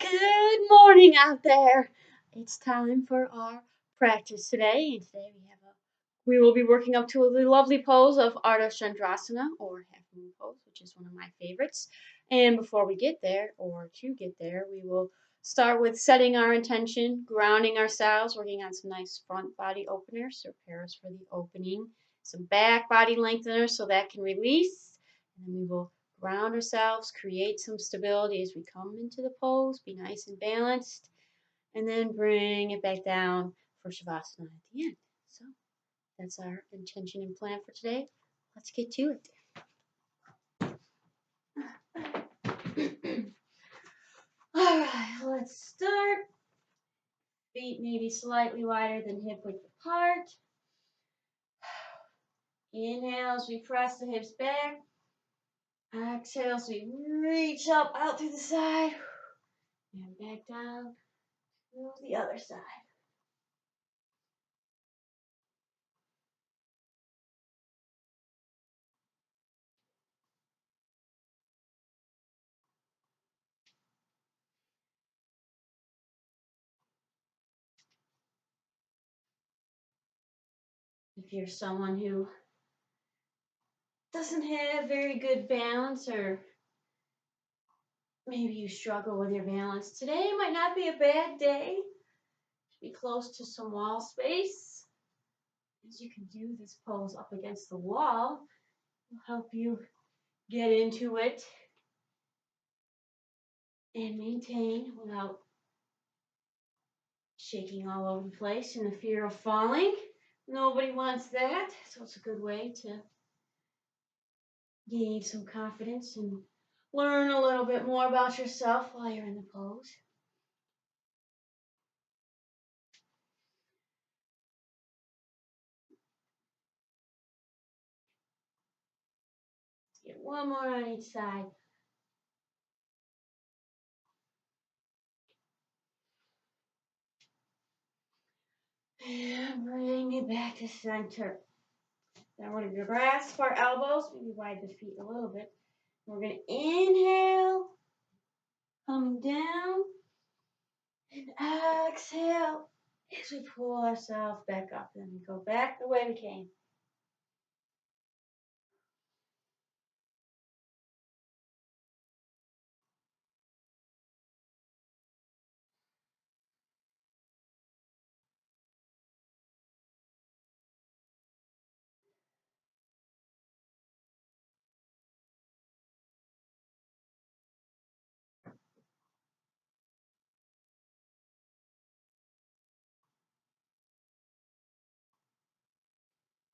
Good morning out there. It's time for our practice today, and today we will be working up to the lovely pose of ardha chandrasana or half moon pose, which is one of my favorites. And before we get there, or to get there, we will start with setting our intention, grounding ourselves, working on some nice front body openers to prepare us for the opening, some back body lengtheners so that can release, and then we will ground ourselves, create some stability as we come into the pose, be nice and balanced, and then bring it back down for Shavasana at the end. So that's our intention and plan for today. Let's get to it. All right, let's start. Feet maybe slightly wider than hip width apart. Inhale as we press the hips back. Exhale as we reach up out through the side. And back down to the other side. If you're someone who doesn't have very good balance, or maybe you struggle with your balance, today might not be a bad day to be close to some wall space, as you can do this pose up against the wall. It'll help you get into it and maintain without shaking all over the place in the fear of falling. Nobody wants that, so it's a good way to gain some confidence and learn a little bit more about yourself while you're in the pose. Get one more on each side. And bring it back to center. Now we're going to grasp our elbows, maybe widen the feet a little bit. We're going to inhale, coming down, and exhale as we pull ourselves back up. Then we go back the way we came.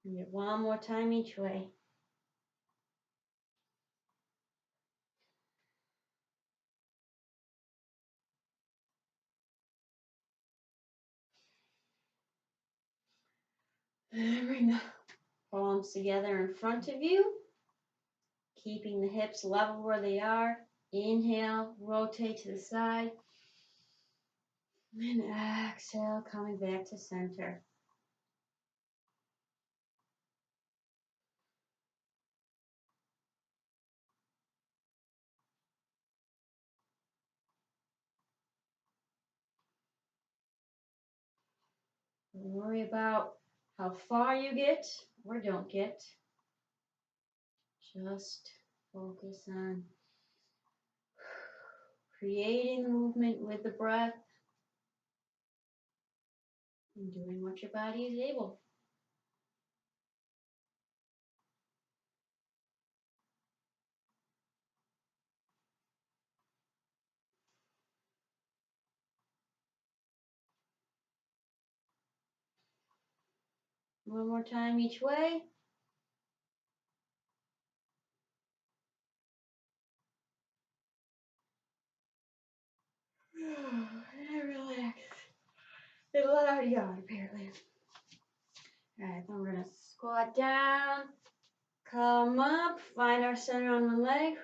And get one more time each way. And bring the palms together in front of you, keeping the hips level where they are. Inhale, rotate to the side. And exhale, coming back to center. Don't worry about how far you get or don't get. Just focus on creating the movement with the breath and doing what your body is able. One more time each way. And relax. It'll already yawn, apparently. Alright, then we're going to squat down, come up, find our center on one leg,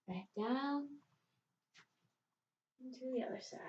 back down, and to the other side.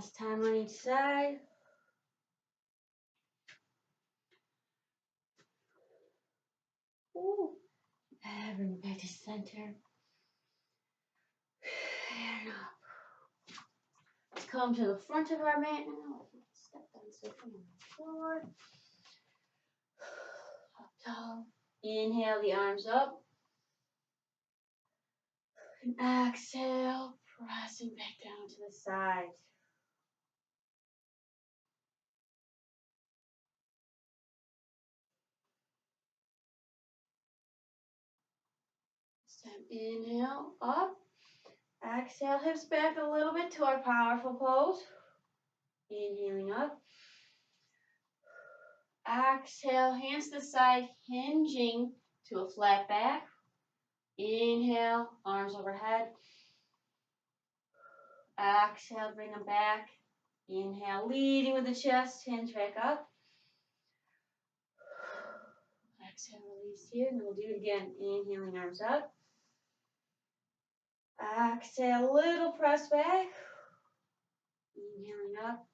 Last time on each side. Ooh. And bring it back to center. And up. Let's come to the front of our mat now. Step down so from the floor. Up tall. Inhale the arms up. And exhale, pressing back down to the side. This time, inhale, up. Exhale, hips back a little bit to our powerful pose. Inhaling up. Exhale, hands to the side, hinging to a flat back. Inhale, arms overhead. Exhale, bring them back. Inhale, leading with the chest, hinge back up. Exhale, release here, and then we'll do it again. Inhaling, arms up. Exhale, little press back. Inhaling up.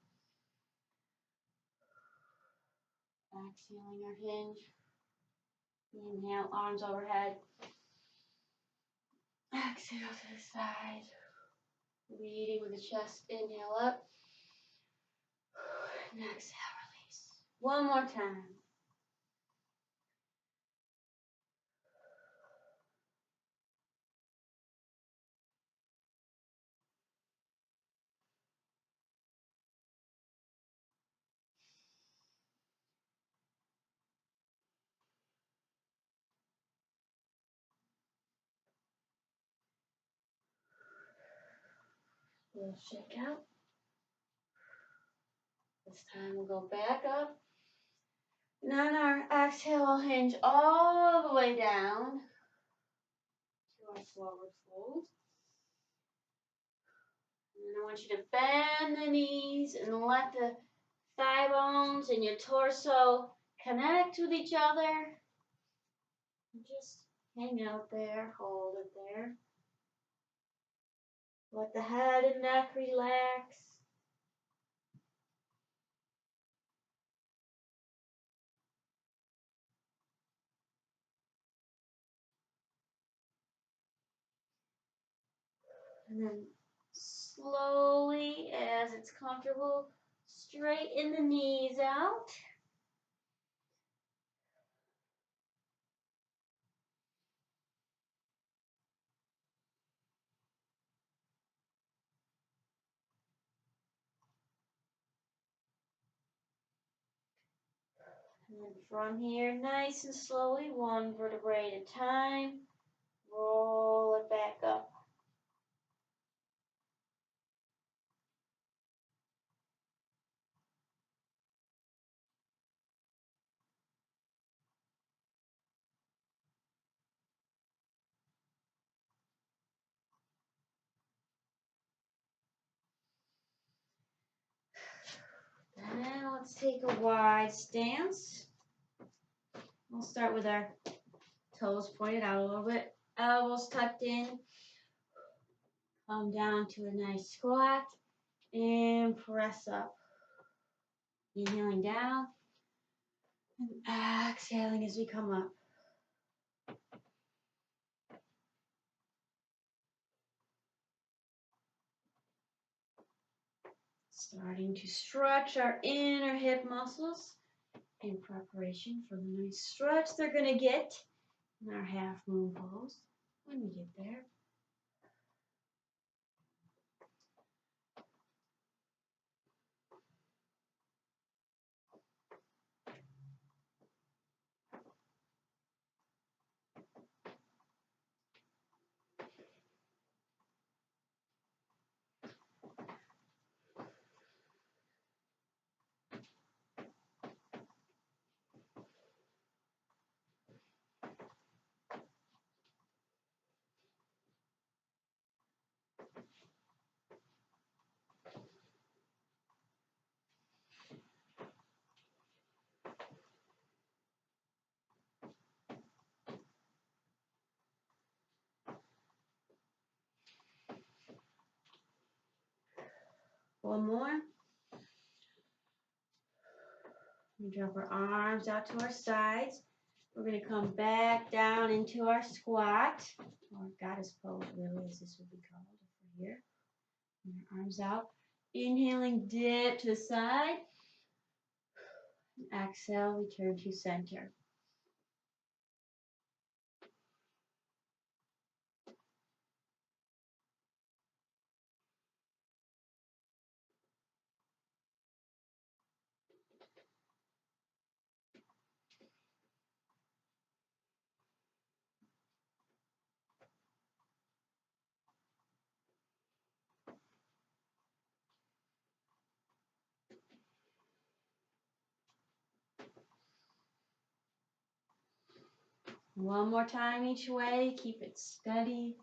Exhaling our hinge. Inhale, arms overhead. Exhale to the side. Leading with the chest. Inhale up. And exhale, release. One more time. We'll shake out. This time we'll go back up. And on our exhale, we'll hinge all the way down to our forward fold. And I want you to bend the knees and let the thigh bones and your torso connect with each other. And just hang out there, hold it there. Let the head and neck relax. And then slowly, as it's comfortable, straighten the knees out. And then from here, nice and slowly, one vertebrae at a time, roll it back up. Now let's take a wide stance. We'll start with our toes pointed out a little bit, elbows tucked in. Come down to a nice squat and press up. Inhaling down and exhaling as we come up. Starting to stretch our inner hip muscles in preparation for the nice stretch they're going to get in our half moon pose when we get there. One more. We drop our arms out to our sides. We're going to come back down into our squat, or goddess pose, really, as this would be called over here. And our arms out. Inhaling, dip to the side. Exhale, return to center. One more time each way. Keep it steady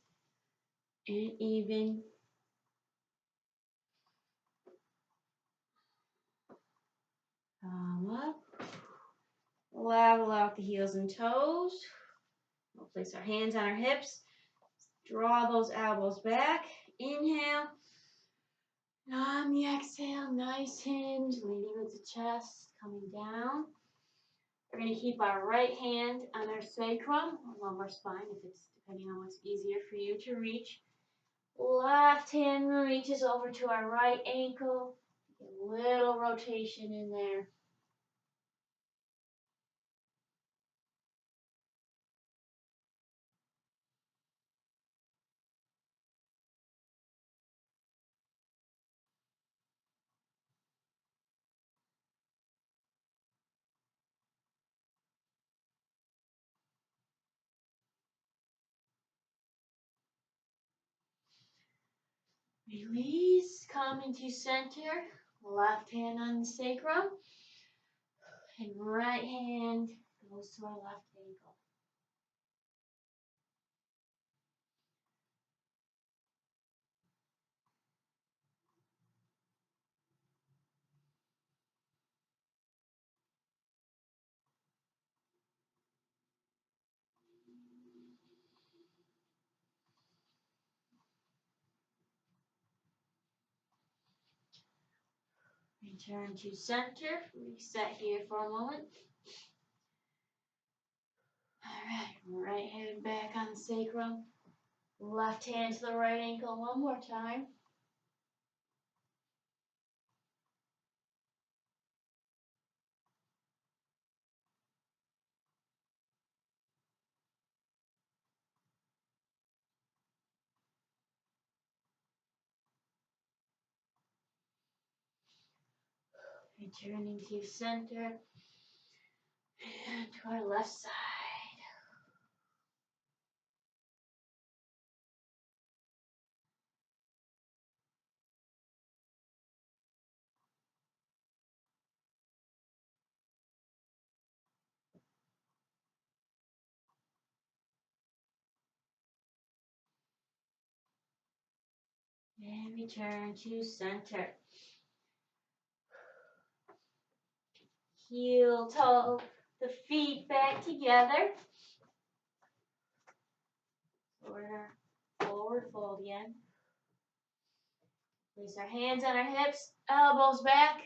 and even. Up. Level out the heels and toes. We'll place our hands on our hips. Draw those elbows back. Inhale. On the exhale, nice hinge, leading with the chest, coming down. We're going to keep our right hand on our sacrum, or lumbar spine, if it's depending on what's easier for you to reach. Left hand reaches over to our right ankle. Get a little rotation in there. Release, come into center. Left hand on the sacrum. And right hand goes to our left ankle. Return to center. Reset here for a moment. All right hand back on the sacrum. Left hand to the right ankle one more time. Returning to center. And to our left side. And return to center. Heel toe, the feet back together. Forward fold again. Place our hands on our hips, elbows back,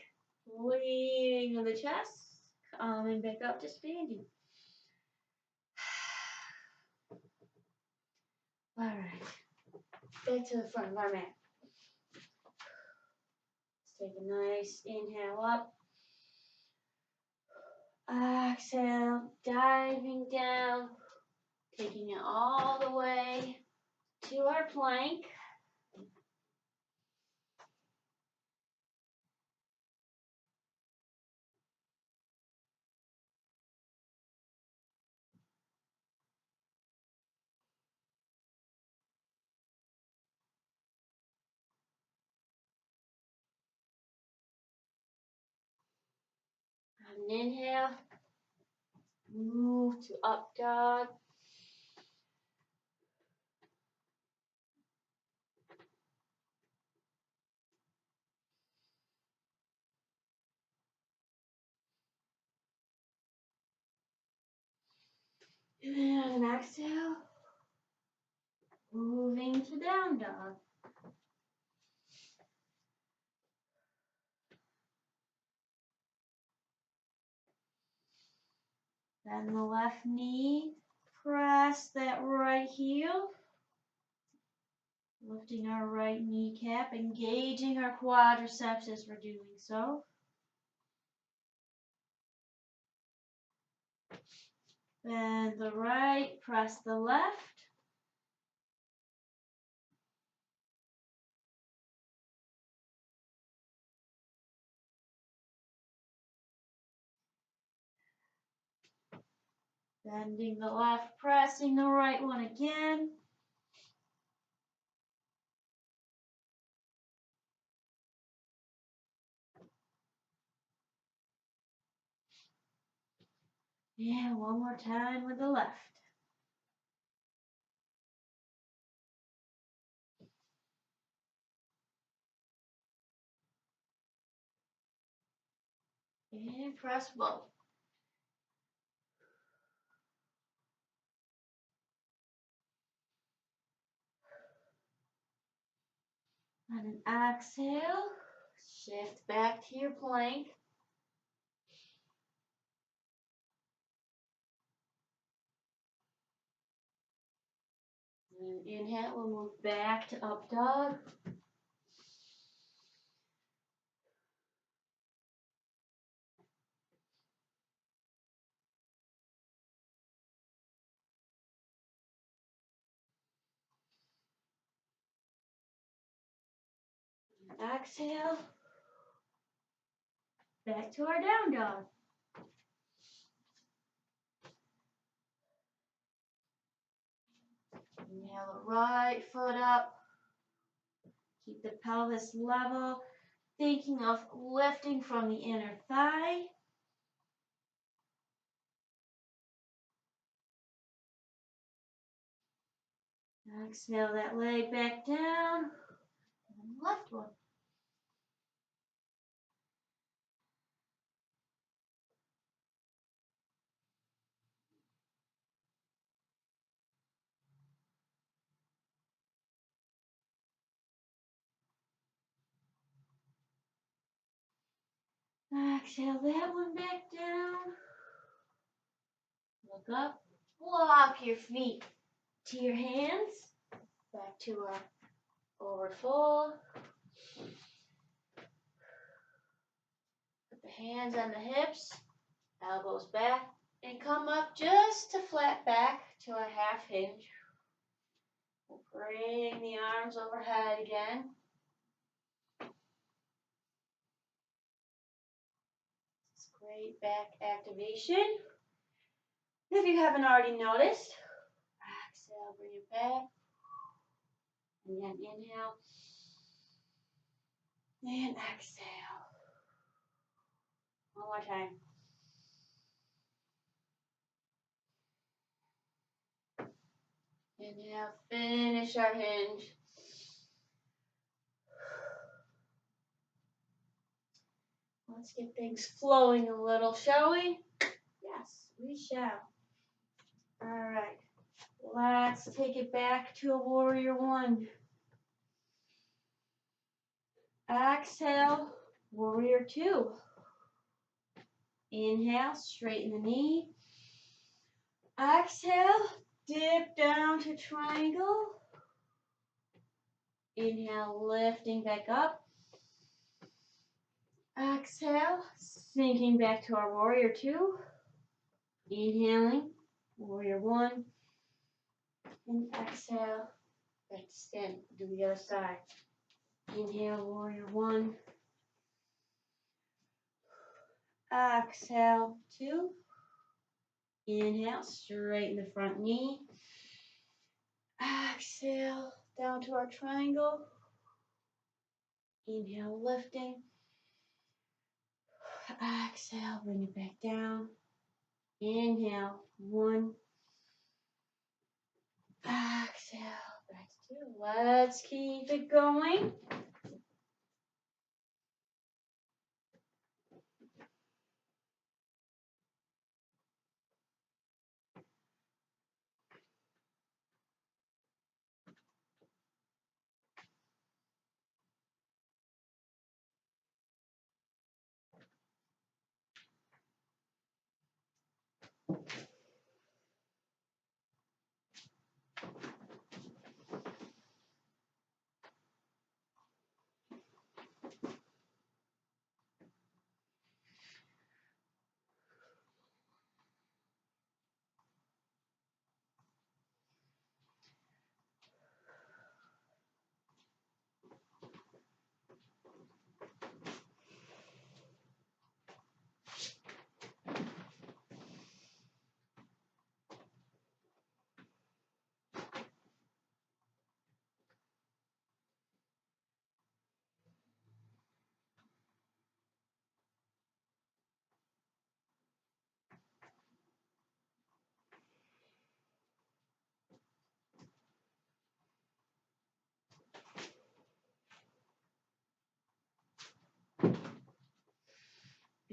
leaning on the chest, coming back up to standing. All right, back to the front of our mat. Let's take a nice inhale up. Exhale, diving down, taking it all the way to our plank. On an inhale, move to up dog. And then on an exhale, moving to down dog. Bend the left knee. Press that right heel. Lifting our right kneecap, engaging our quadriceps as we're doing so. Bend the right, press the left. Bending the left, pressing the right one again. And one more time with the left. And press both. On an exhale, shift back to your plank. And inhale, we'll move back to up dog. Exhale, back to our down dog. Inhale the right foot up. Keep the pelvis level, thinking of lifting from the inner thigh. Exhale that leg back down. And left one. Exhale that one back down. Look up. Walk your feet to your hands. Back to our forward fold. Put the hands on the hips. Elbows back. And come up just to flat back to a half hinge. We'll bring the arms overhead again. This is great back activation. If you haven't already noticed, exhale, bring it back. And then inhale. And exhale. One more time. Inhale, finish our hinge. Let's get things flowing a little, shall we? Yes, we shall. All right. Let's take it back to a warrior one. Exhale, warrior two. Inhale, straighten the knee. Exhale, dip down to triangle. Inhale, lifting back up. Exhale, sinking back to our warrior two. Inhaling, warrior one. And exhale, back to stand. Do the other side. Inhale, warrior one. Exhale, two. Inhale, straighten the front knee. Exhale, down to our triangle. Inhale, lifting. Exhale, bring it back down. Inhale, one. Exhale, back to two. Let's keep it going.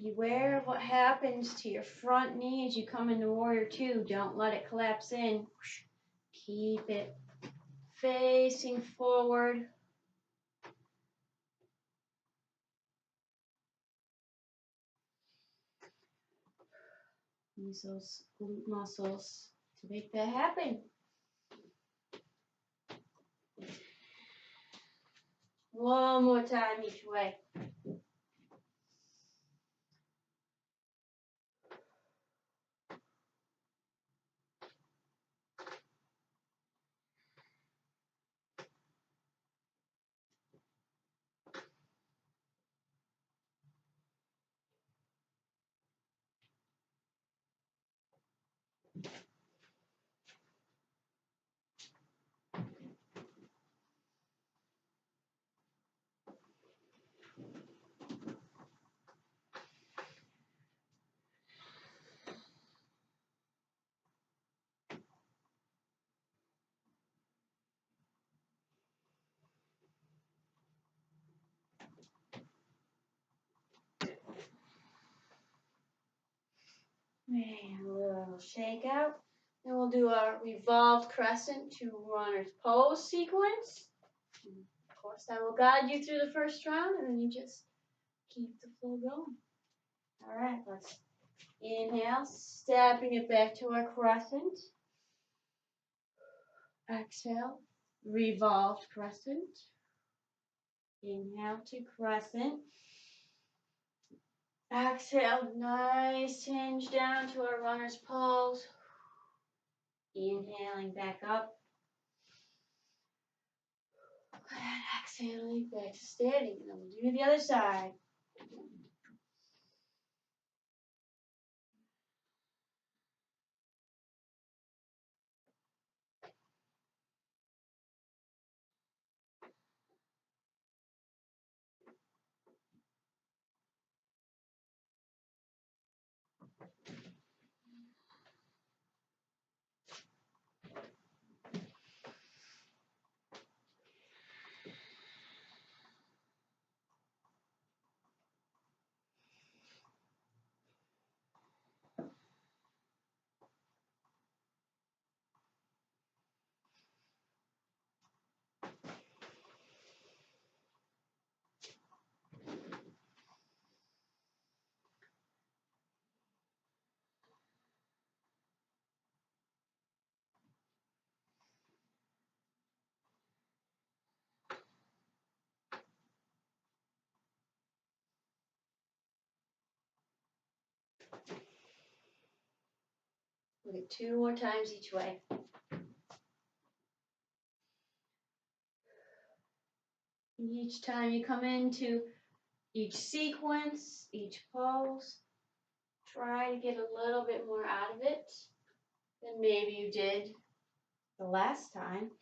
Beware of what happens to your front knee as you come into warrior two. Don't let it collapse in. Keep it facing forward. Use those glute muscles to make that happen. One more time each way. And a little shake out. Then we'll do our revolved crescent to runner's pose sequence. And of course, that will guide you through the first round, and then you just keep the flow going. All right, let's inhale, stepping it back to our crescent. Exhale, revolved crescent. Inhale to crescent. Exhale, nice hinge down to our runner's pose. Inhaling back up. And exhaling back to standing. And then we'll do the other side. We'll do 2 more times each way. And each time you come into each sequence, each pose, try to get a little bit more out of it than maybe you did the last time.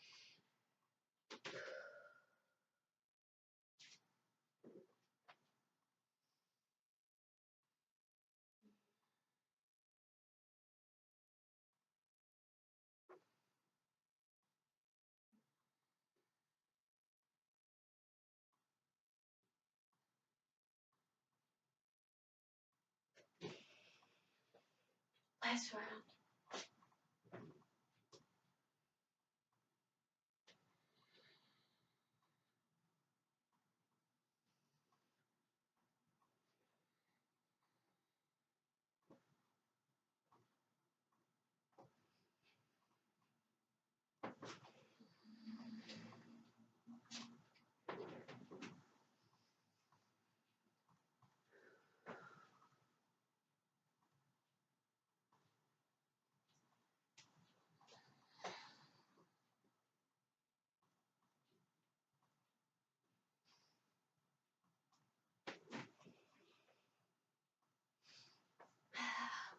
Last round.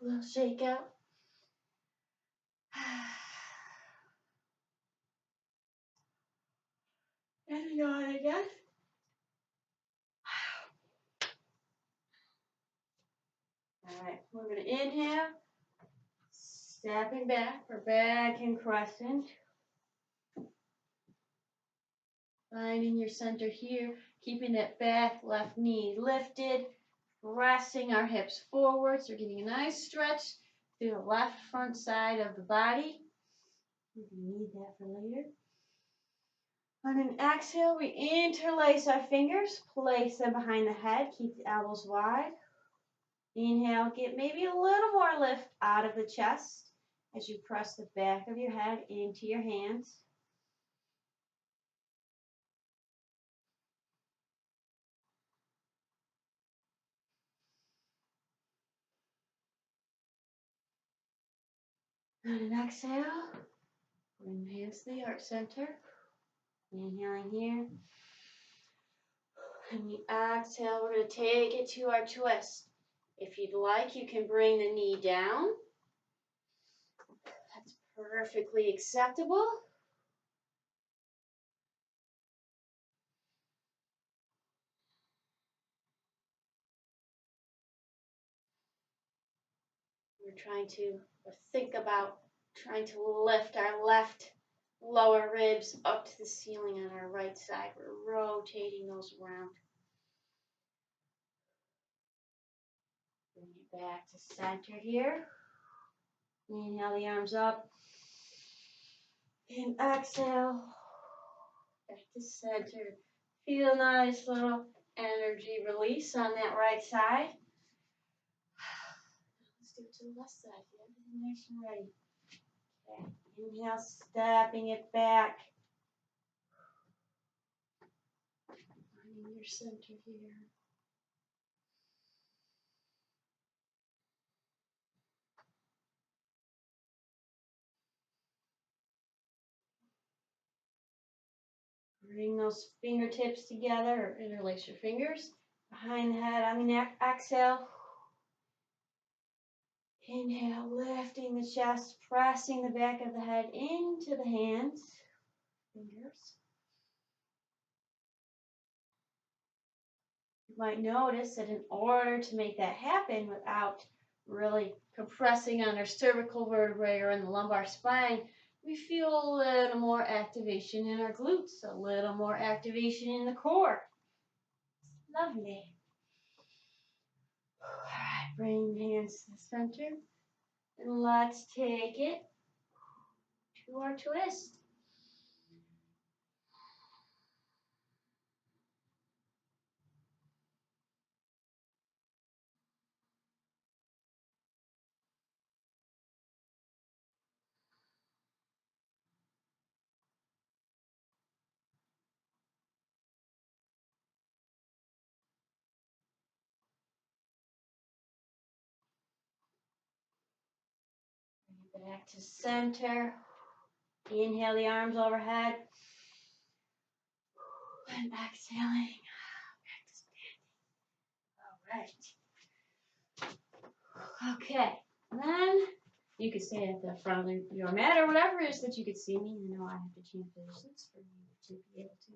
A little shake out. And yawn again. All right, we're going to inhale, stepping back for back and crescent. Finding your center here, keeping that back left knee lifted, pressing our hips forward. So we're getting a nice stretch through the left front side of the body. We're going to need that for later. On an exhale, we interlace our fingers, place them behind the head, keep the elbows wide. Inhale, get maybe a little more lift out of the chest as you press the back of your head into your hands. On an exhale, bring the hands to the heart center. Inhaling here. And the exhale, we're going to take it to our twist. If you'd like, you can bring the knee down. That's perfectly acceptable. We're trying to think about trying to lift our left lower ribs up to the ceiling on our right side. We're rotating those around. Bring it back to center here. Inhale the arms up. And exhale. Back to center. Feel a nice little energy release on that right side. Let's do it to the left side. Get everything nice and ready. Okay. Inhale, stepping it back. Finding your center here. Bring those fingertips together or interlace your fingers behind the head on the neck. Exhale. Inhale, lifting the chest, pressing the back of the head into the hands, fingers. You might notice that in order to make that happen without really compressing on our cervical vertebrae or in the lumbar spine, we feel a little more activation in our glutes, a little more activation in the core. Lovely. All right, bring the hands to the center. And let's take it to our twist. Back to center. Inhale the arms overhead. And exhaling. Back to standing. All right. Okay. Then you can stay at the front of your mat or whatever it is that you could see me. I know I have to change positions for you to be able to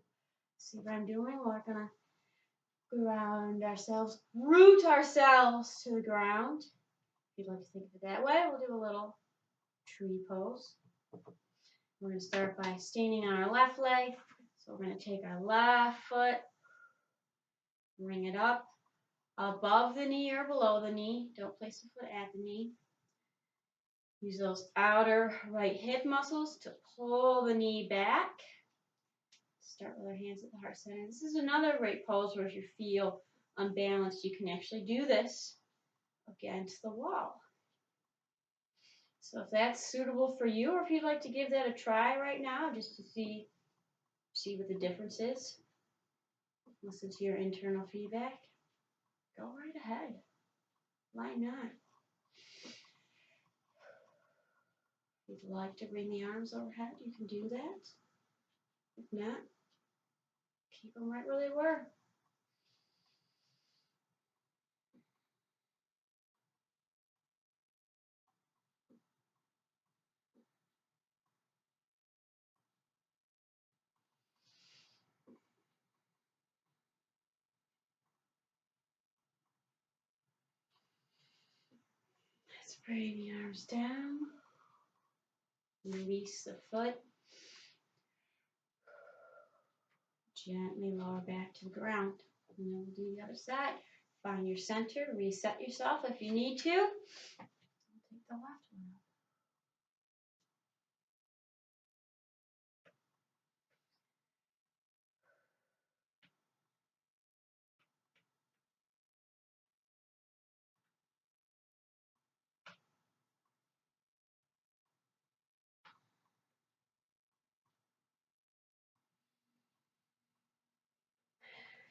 see what I'm doing. We're going to ground ourselves, root ourselves to the ground. If you'd like to think of it that way, we'll do a little tree pose. We're going to start by standing on our left leg. So we're going to take our left foot, bring it up above the knee or below the knee. Don't place the foot at the knee. Use those outer right hip muscles to pull the knee back. Start with our hands at the heart center. This is another great pose where if you feel unbalanced, you can actually do this against the wall. So if that's suitable for you, or if you'd like to give that a try right now, just to see what the difference is, listen to your internal feedback, go right ahead. Why not? If you'd like to bring the arms overhead, you can do that. If not, keep them right where they were. Let's bring the arms down. Release the foot. Gently lower back to the ground. And then we'll do the other side. Find your center, reset yourself if you need to. I'll take the left one up.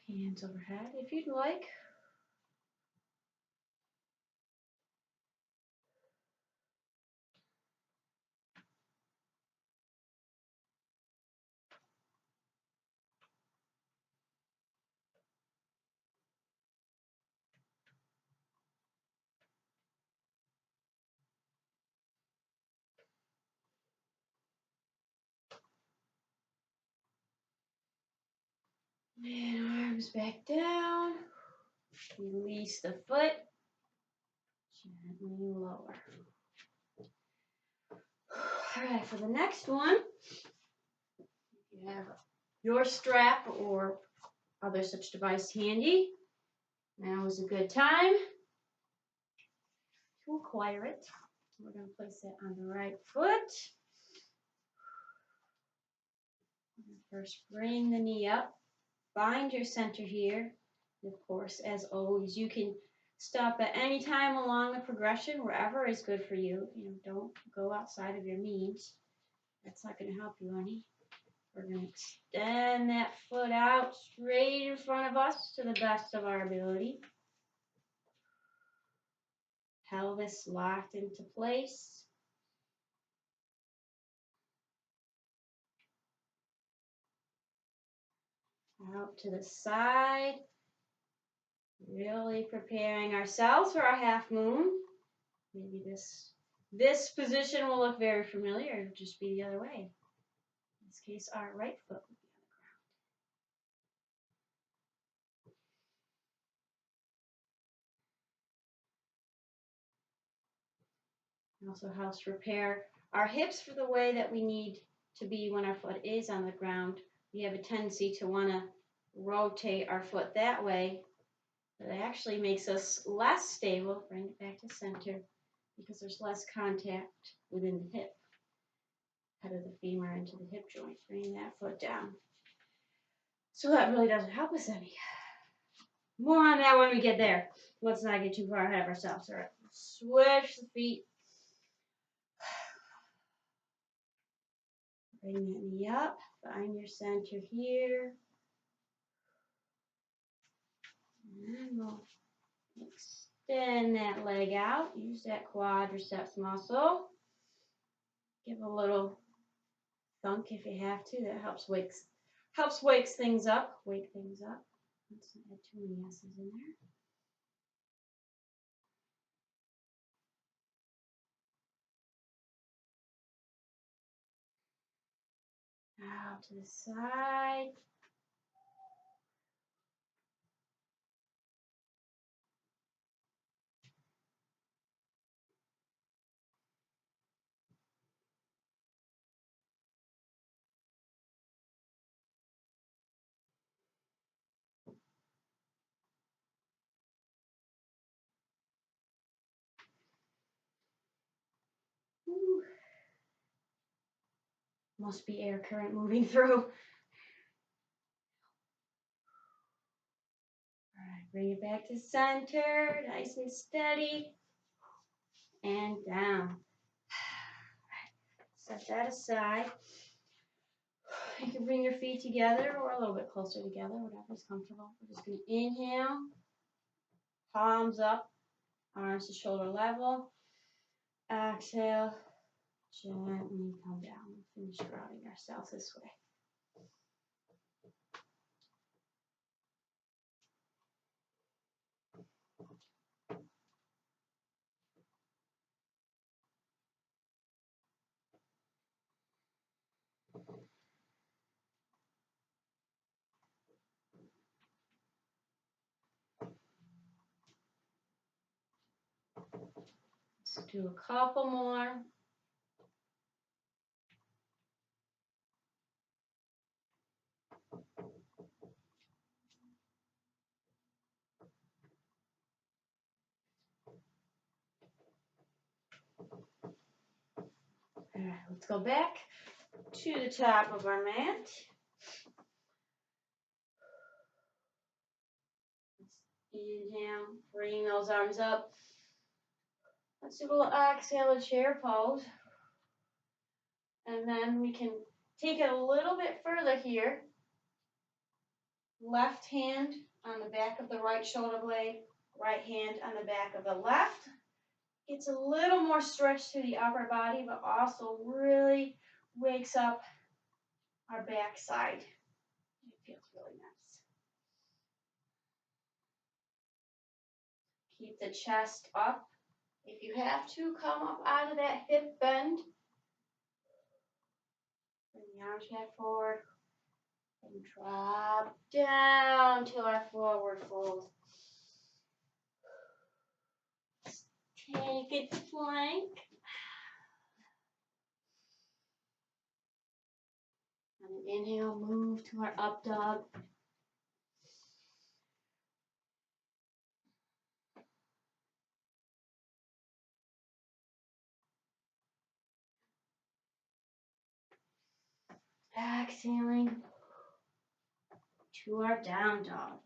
Hands overhead if you'd like. And arms back down. Release the foot. Gently lower. All right, for the next one, you have your strap or other such device handy. Now is a good time to acquire it. We're going to place it on the right foot. First, bring the knee up. Find your center here. And of course, as always, you can stop at any time along the progression, wherever is good for you. Don't go outside of your means. That's not going to help you any. We're going to extend that foot out straight in front of us to the best of our ability. Pelvis locked into place. Out to the side. Really preparing ourselves for our half moon. Maybe this position will look very familiar. It'll just be the other way. In this case, our right foot would be on the ground. It also helps prepare our hips for the way that we need to be when our foot is on the ground. We have a tendency to want to rotate our foot that way. But it actually makes us less stable. Bring it back to center because there's less contact within the hip. Head of the femur into the hip joint. Bring that foot down. So that really doesn't help us any. More on that when we get there. Let's not get too far ahead of ourselves. All right. Switch the feet. Bring that knee up. Find your center here. And we'll extend that leg out. Use that quadriceps muscle. Give a little thunk if you have to. That helps wakes things up. Wake things up. Let's not add too many S's in there. Out to the side. Ooh. Must be air current moving through. All right, bring it back to center, nice and steady, and down. Set that aside. You can bring your feet together or a little bit closer together, whatever's comfortable. We're just going to inhale, palms up, arms to shoulder level. Exhale, gently come down. Finish grounding ourselves this way. Let's do a couple more. Let's go back to the top of our mat. Inhale, bring those arms up. Let's do a little exhale, a chair pose. And then we can take it a little bit further here. Left hand on the back of the right shoulder blade, right hand on the back of the left. Gets a little more stretch to the upper body, but also really wakes up our back side. It feels really nice. Keep the chest up. If you have to, come up out of that hip bend. Bring the arms back forward. And drop down to our forward fold. Take it to plank. And inhale, move to our up dog. Exhaling to our down dog.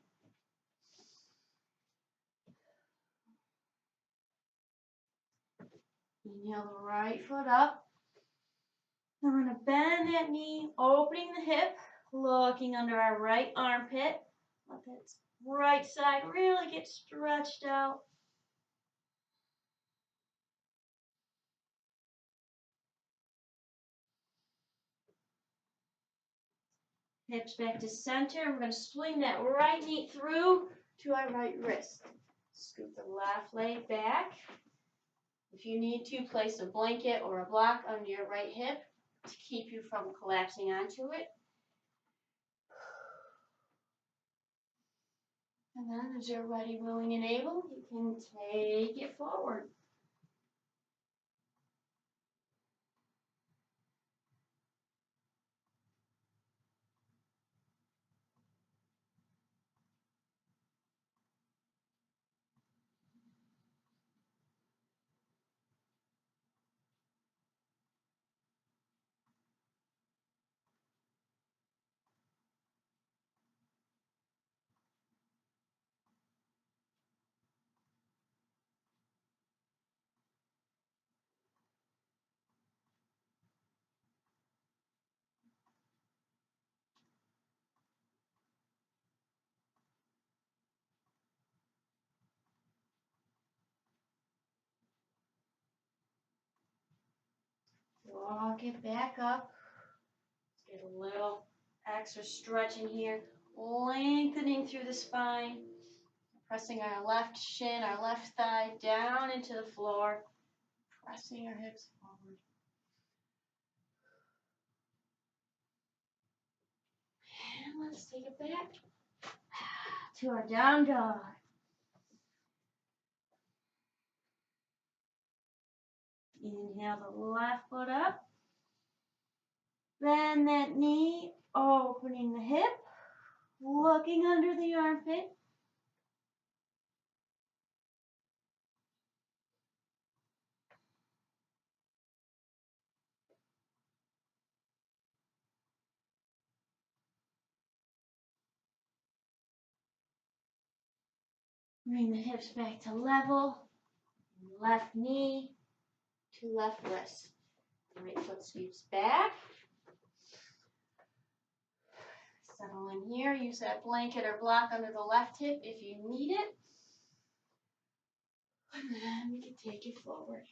Inhale the right foot up. I'm going to bend that knee, opening the hip, looking under our right armpit. Let that right side really get stretched out. Hips back to center. We're going to swing that right knee through to our right wrist. Scoop the left leg back. If you need to, place a blanket or a block under your right hip to keep you from collapsing onto it. And then as you're ready, willing, and able, you can take it forward. Walk it back up. Let's get a little extra stretch in here. Lengthening through the spine. Pressing our left shin, our left thigh down into the floor. Pressing our hips forward. And let's take it back to our down dog. Inhale the left foot up. Bend that knee, opening the hip, looking under the armpit. Bring the hips back to level. Left knee to left wrist. Right foot sweeps back. Settle in here. Use that blanket or block under the left hip if you need it. And then we can take it forward.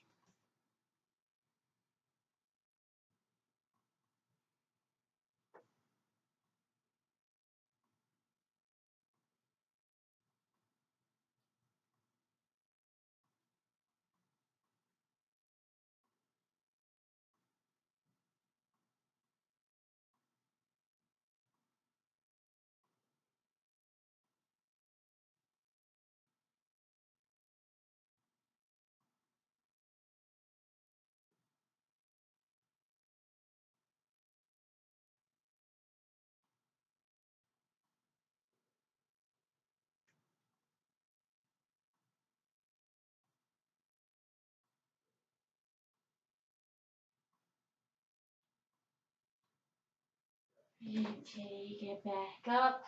You take it back up.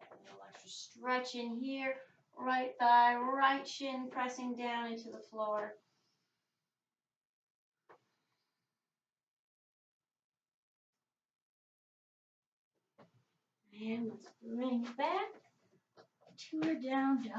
A little extra stretch in here. Right thigh, right shin pressing down into the floor. And let's bring it back to a down dog.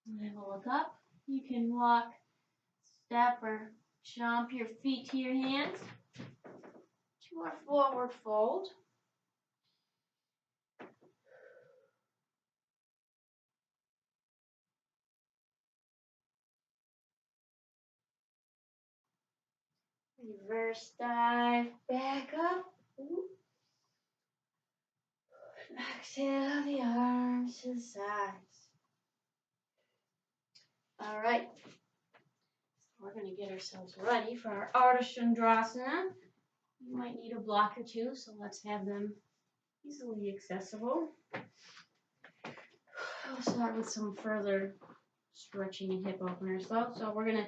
And then we'll look up. You can walk, step, or jump your feet to your hands to our forward fold. Reverse dive back up. Exhale the arms to the sides. All right. We're going to get ourselves ready for our ardha chandrasana. You might need a block or two, so let's have them easily accessible. We'll start with some further stretching and hip openers though. So we're going to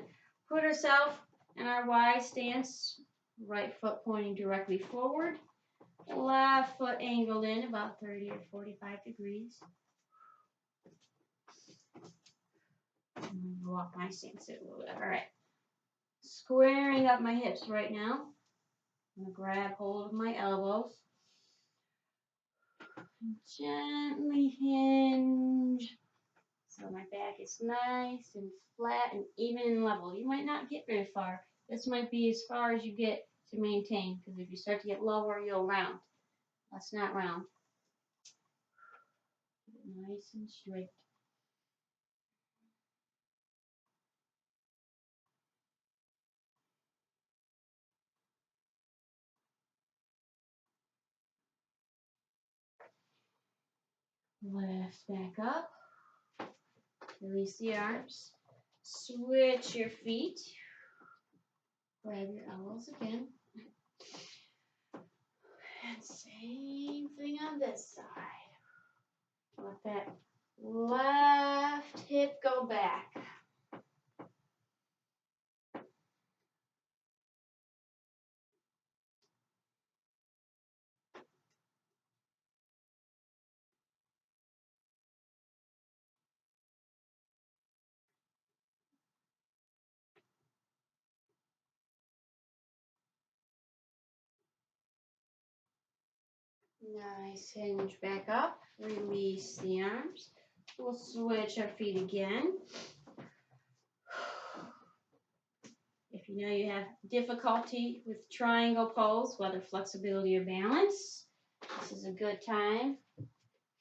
put ourselves in our Y stance, right foot pointing directly forward, left foot angled in about 30 or 45 degrees. Walk my stance a little bit. All right. Squaring up my hips right now. I'm going to grab hold of my elbows. And gently hinge. So my back is nice and flat and even and level. You might not get very far. This might be as far as you get to maintain, because if you start to get lower, you'll round. Let's not round. Nice and straight. Lift back up. Release the arms. Switch your feet. Grab your elbows again. And same thing on this side. Let that left hip go back. Nice, hinge back up, release the arms. We'll switch our feet again. If you know you have difficulty with triangle pose, whether flexibility or balance, this is a good time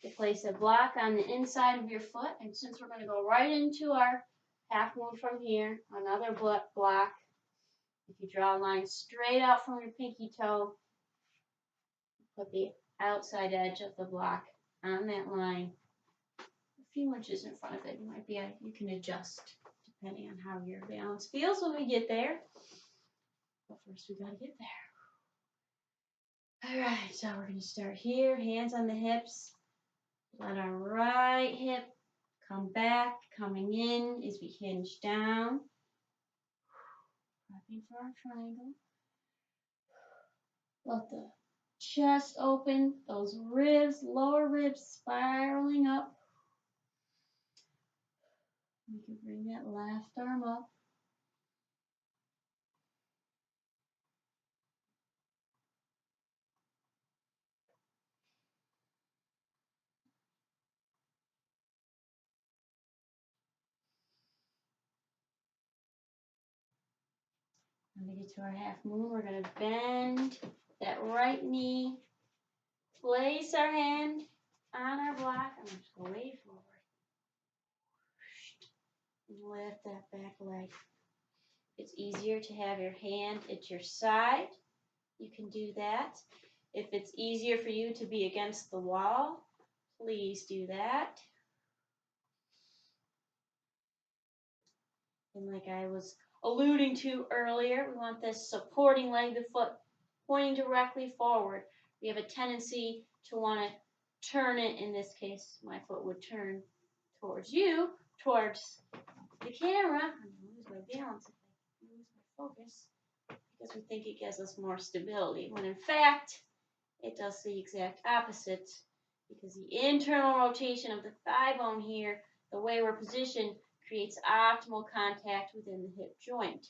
to place a block on the inside of your foot. And since we're going to go right into our half moon from here, another block. If you draw a line straight out from your pinky toe, put the outside edge of the block on that line a few inches in front of it. You can adjust depending on how your balance feels when we get there. But first we gotta get there. All right, so we're gonna start here, hands on the hips. Let our right hip come back, coming in as we hinge down. Prepping for our triangle. Let the chest open, those ribs, lower ribs spiraling up. We can bring that left arm up. When we get to our half moon, we're going to bend that right knee, place our hand on our block, and just go way forward. Lift that back leg. It's easier to have your hand at your side. You can do that. If it's easier for you to be against the wall, please do that. And like I was alluding to earlier, we want this supporting leg, the foot pointing directly forward. We have a tendency to want to turn it. In this case, my foot would turn towards you, towards the camera. I'm going to lose my balance if I lose my focus because we think it gives us more stability, when in fact, it does the exact opposite because the internal rotation of the thigh bone here, the way we're positioned, creates optimal contact within the hip joint.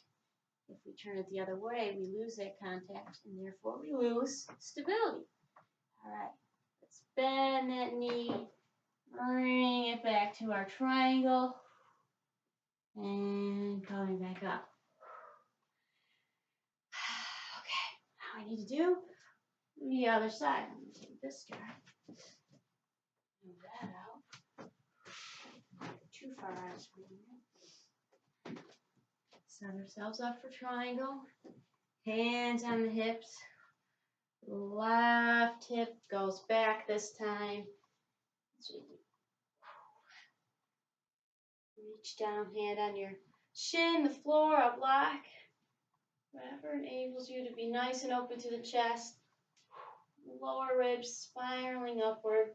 If we turn it the other way, we lose that contact and therefore we lose stability. All right, let's bend that knee, bring it back to our triangle, and coming back up. Okay, now I need to do the other side. I'm going to take this guy, move that out. Too far out of screen. Set ourselves up for triangle. Hands on the hips. Left hip goes back this time. Reach down, hand on your shin, the floor, a block. Whatever enables you to be nice and open to the chest. Lower ribs spiraling upward.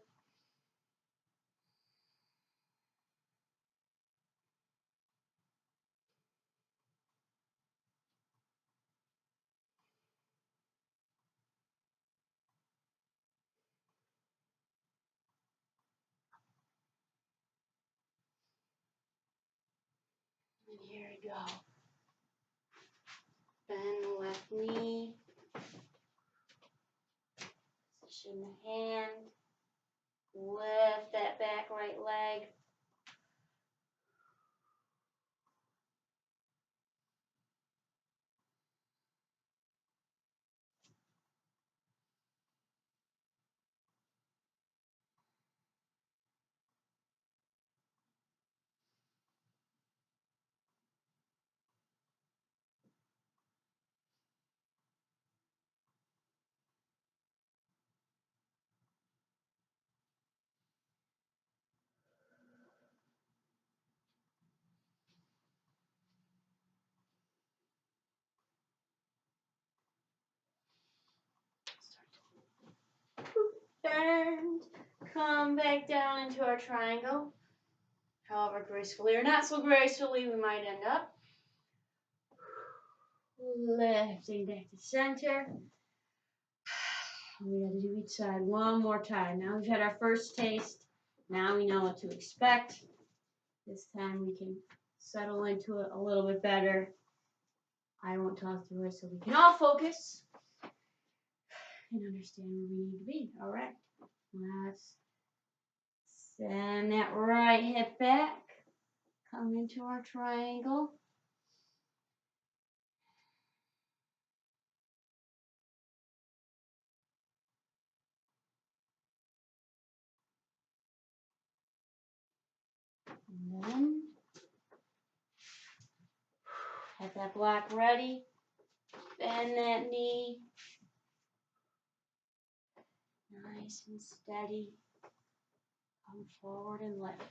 And here we go. Bend the left knee. Position the hand. Lift that back right leg. Bend. Come back down into our triangle. However gracefully or not so gracefully we might end up. Lifting back to center. We got to do each side one more time. Now we've had our first taste. Now we know what to expect. This time we can settle into it a little bit better. I won't talk through it so we can all focus and understand where we need to be. All right. Let's send that right hip back. Come into our triangle. And then have that block ready. Bend that knee. Nice and steady. Come forward and lift.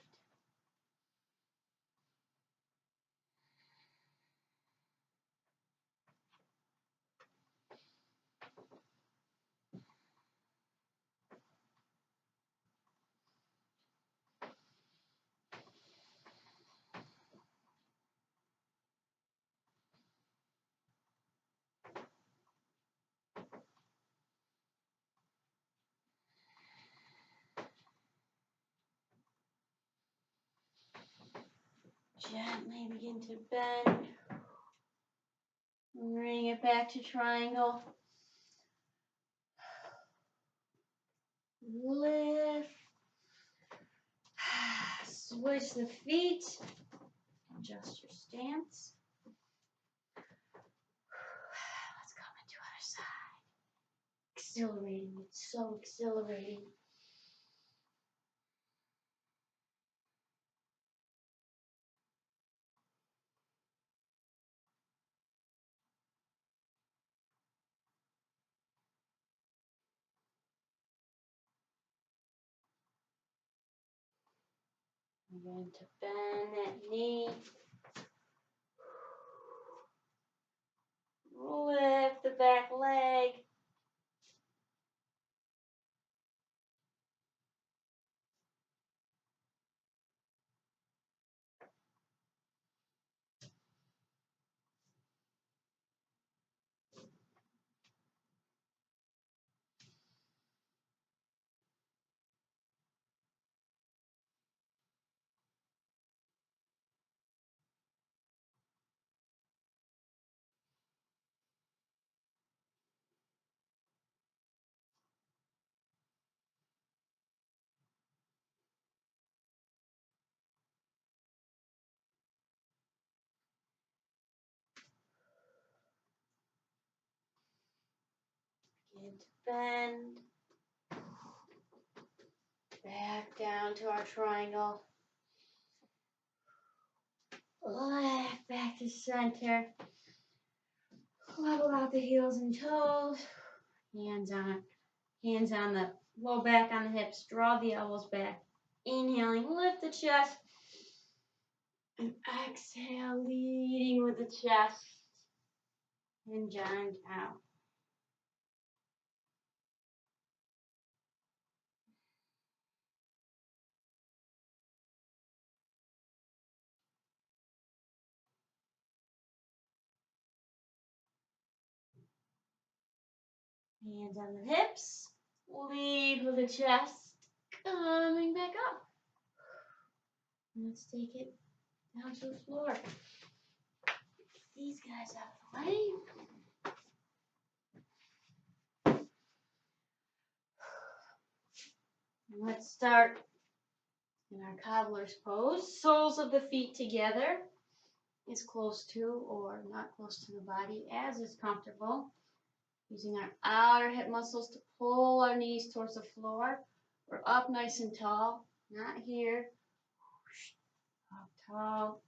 Gently begin to bend. Bring it back to triangle. Lift. Switch the feet. Adjust your stance. Let's come into other side. Exhilarating. It's so exhilarating. I'm going to bend that knee. Lift the back leg. into bend. Back down to our triangle. Left back to center. Level out the heels and toes. Hands on the low back on the hips. Draw the elbows back. Inhaling, lift the chest. And exhale, leading with the chest. Hinge on down. Hands on the hips. Lead with the chest. Coming back up. Let's take it down to the floor. These guys out of the way. Let's start in our cobbler's pose. Soles of the feet together, as close to or not close to the body as is comfortable. Using our outer hip muscles to pull our knees towards the floor. We're up nice and tall, not here. Up tall.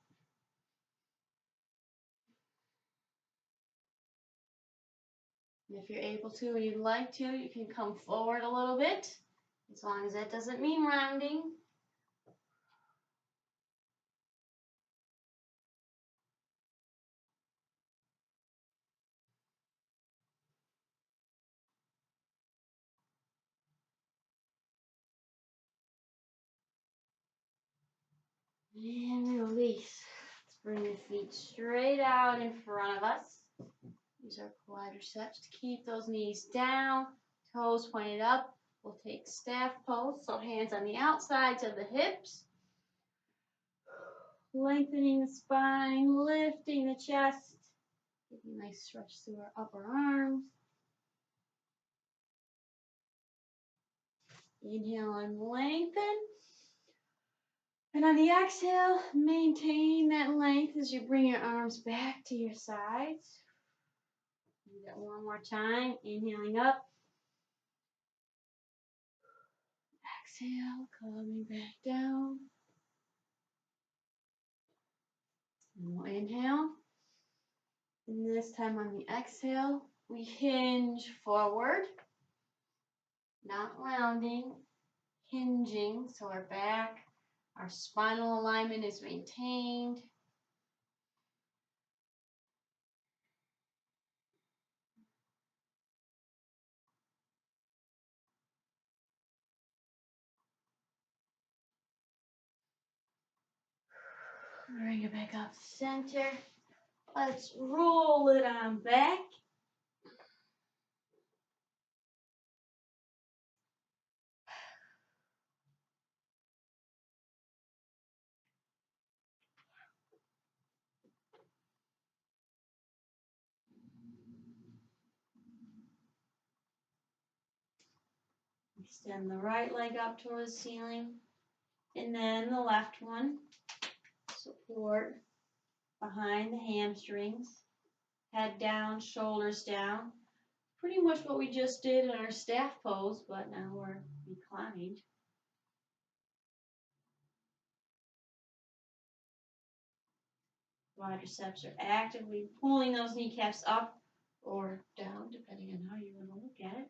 And if you're able to and you'd like to, you can come forward a little bit, as long as that doesn't mean rounding. And release. Let's bring the feet straight out in front of us. Use our quadriceps to keep those knees down, toes pointed up. We'll take staff pose, so hands on the outsides of the hips. Lengthening the spine, lifting the chest. Getting a nice stretch through our upper arms. Inhale and lengthen. And on the exhale, maintain that length as you bring your arms back to your sides. Do that one more time. Inhaling up. Exhale, coming back down. And we'll inhale. And this time on the exhale, we hinge forward, not rounding, hinging, so our back, our spinal alignment is maintained. Bring it back up to center. Let's roll it on back. Extend the right leg up towards the ceiling, and then the left one. Support behind the hamstrings, head down, shoulders down. Pretty much what we just did in our staff pose, but now we're reclined. Quadriceps are actively pulling those kneecaps up or down, depending on how you want to look at it.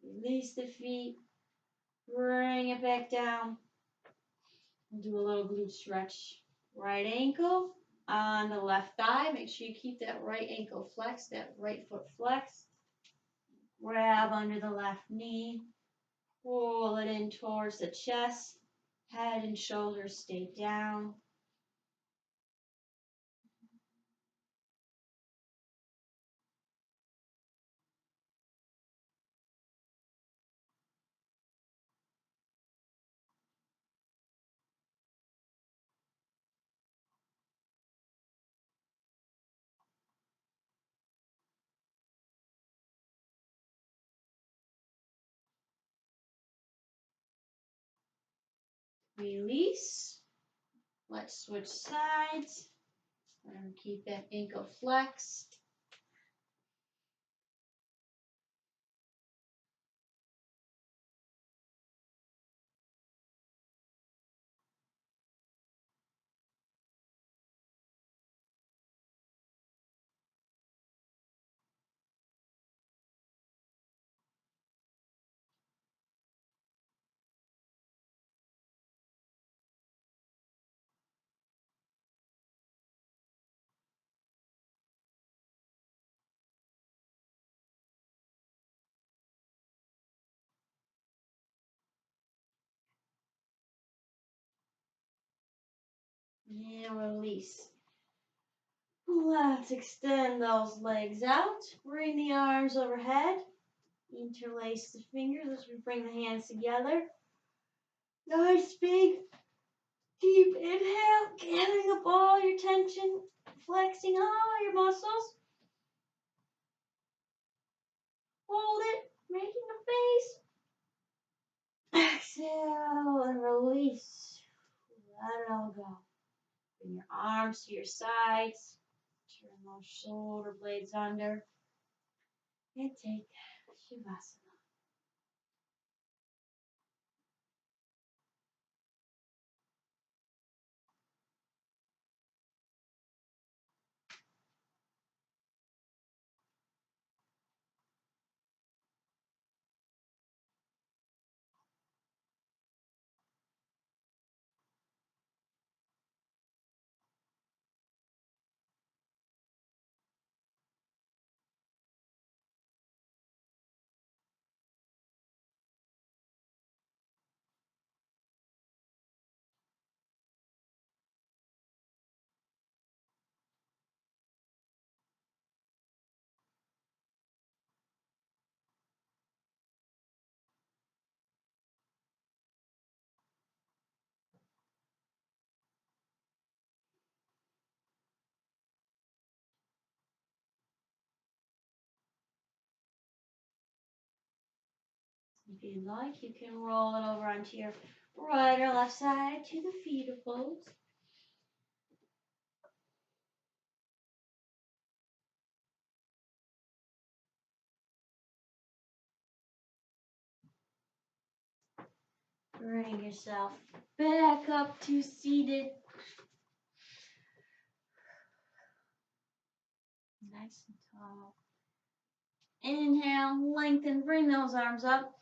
Release the feet, bring it back down. We'll do a little glute stretch. Right ankle on the left thigh. Make sure you keep that right ankle flexed, that right foot flexed. Grab under the left knee. Pull it in towards the chest. Head and shoulders stay down. Release. Let's switch sides. Keep that ankle flexed. And release. Let's extend those legs out. Bring the arms overhead. Interlace the fingers as we bring the hands together. Nice big, deep inhale. Gathering up all your tension. Flexing all your muscles. Hold it. Making a face. Exhale and release. Let it all go. Bring your arms to your sides. Turn those shoulder blades under. And take Shavasana. If you'd like, you can roll it over onto your right or left side to the fetal pose. Bring yourself back up to seated. Nice and tall. Inhale, lengthen, bring those arms up.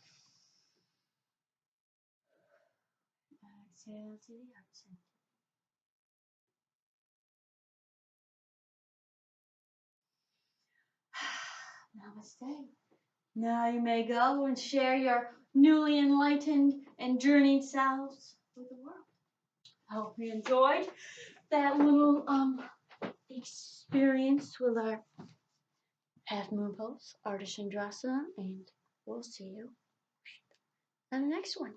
Exhale to the outside. Namaste. Now you may go and share your newly enlightened and journeyed selves with the world. I hope you enjoyed that little experience with our half moon pose, ardha chandrasana, and we'll see you on the next one.